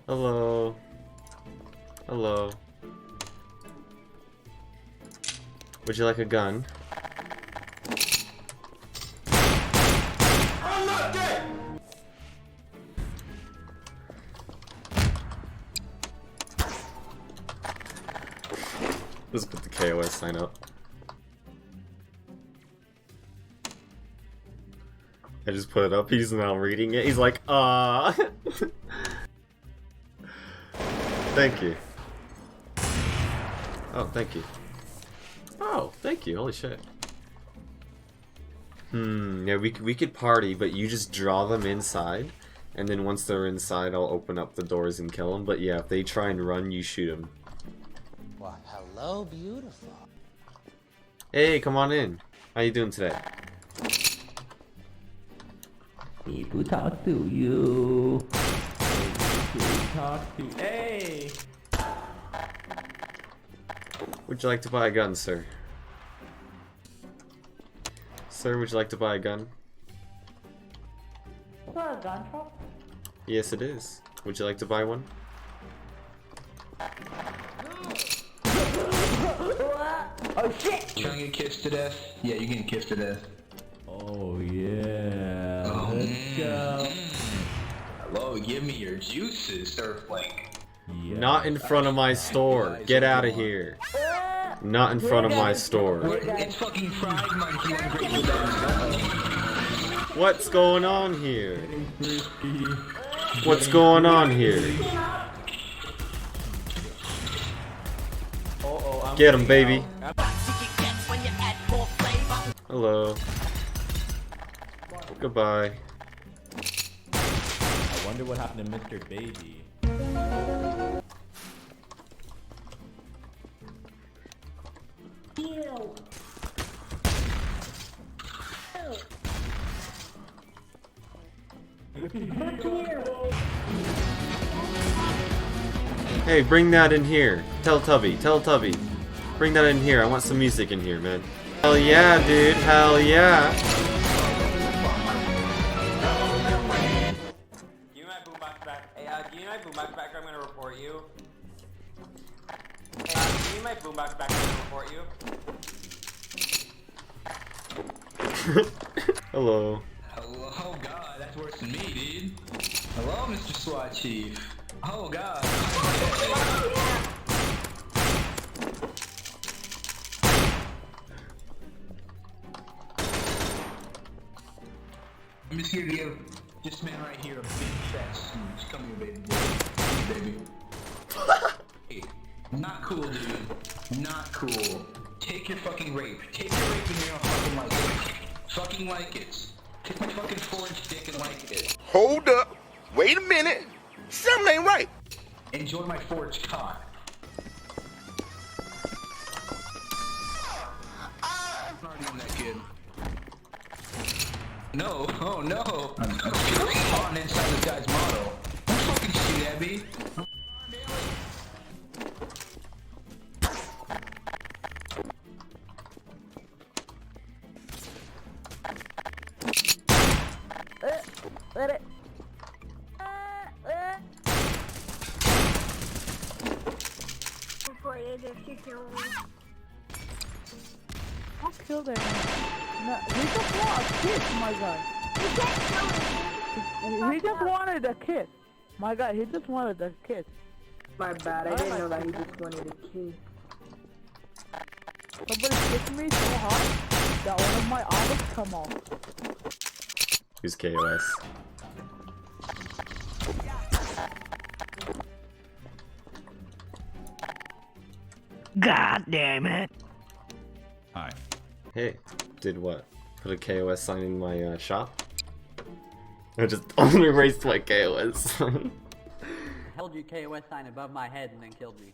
Hello. Hello. Would you like a gun? I'm not dead! Let's put the KOS sign up. I just put it up, he's now reading it, he's like, Thank you. Oh, thank you. Oh, thank you, holy shit. Yeah, we could party, but you just draw them inside, and then once they're inside, I'll open up the doors and kill them, but yeah, if they try and run, you shoot them. Well, hello, beautiful. Hey, come on in. How you doing today? Need to talk to you. Need to talk to. Hey! Would you like to buy a gun, sir? Sir, would you like to buy a gun? Is that a gun shop? Yes, it is. Would you like to buy one? Oh shit! Trying to get kissed to death? Yeah, you're getting kissed to death. Oh yeah. Let's go. Hello, give me your juices, Surflink. Yeah. Not in front of my store. Get out of here. Not in front of my store. It's fucking Pride Month, you ungrateful dogs. What's going on here? What's going on here? Get him, baby. Hello. Goodbye. I wonder what happened to Mr. Baby. Hey, bring that in here. Tell Tubby. Bring that in here. I want some music in here, man. Hell yeah, dude. Hell yeah. Give me my boombox back. Hey, give me my boombox back or I'm gonna report you. Hey, give me my boombox back or I'm gonna report you. Hello. Hello, oh god, that's worse than me, dude. Hello, Mr. SWAT Chief. Oh god. I'm just here to give this man right here a big fat smooch. Come here, baby boy. Come here, baby. Hey, not cool, dude. Not cool. Take your fucking rape. Take your rape and you're gonna fucking like it. Fucking like it. Take my fucking 4-inch dick and like it. Hold up. Wait a minute. Something ain't right. Enjoy my 4-inch cock. I'm already on that kid. No, oh no. I'm on inside this guy's model. Don't fucking shoot at me. Let it. I'll kill them. No, he just want a kiss, my guy. He just wanted a kiss. My God, he just wanted a kiss. My bad, I didn't know that he just wanted a kiss. Somebody kissed me so hard that one of my eyes come off. Who's KOS? God damn it. Hi. Hey, did what? Put a KOS sign in my shop? I just only erased my KOS sign. Held your KOS sign above my head and then killed me.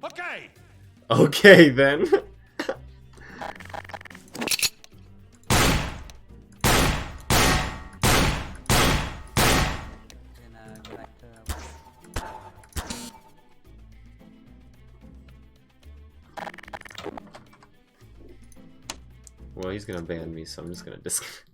Okay. Okay then. Back to Well, he's gonna ban me, so I'm just gonna disconnect.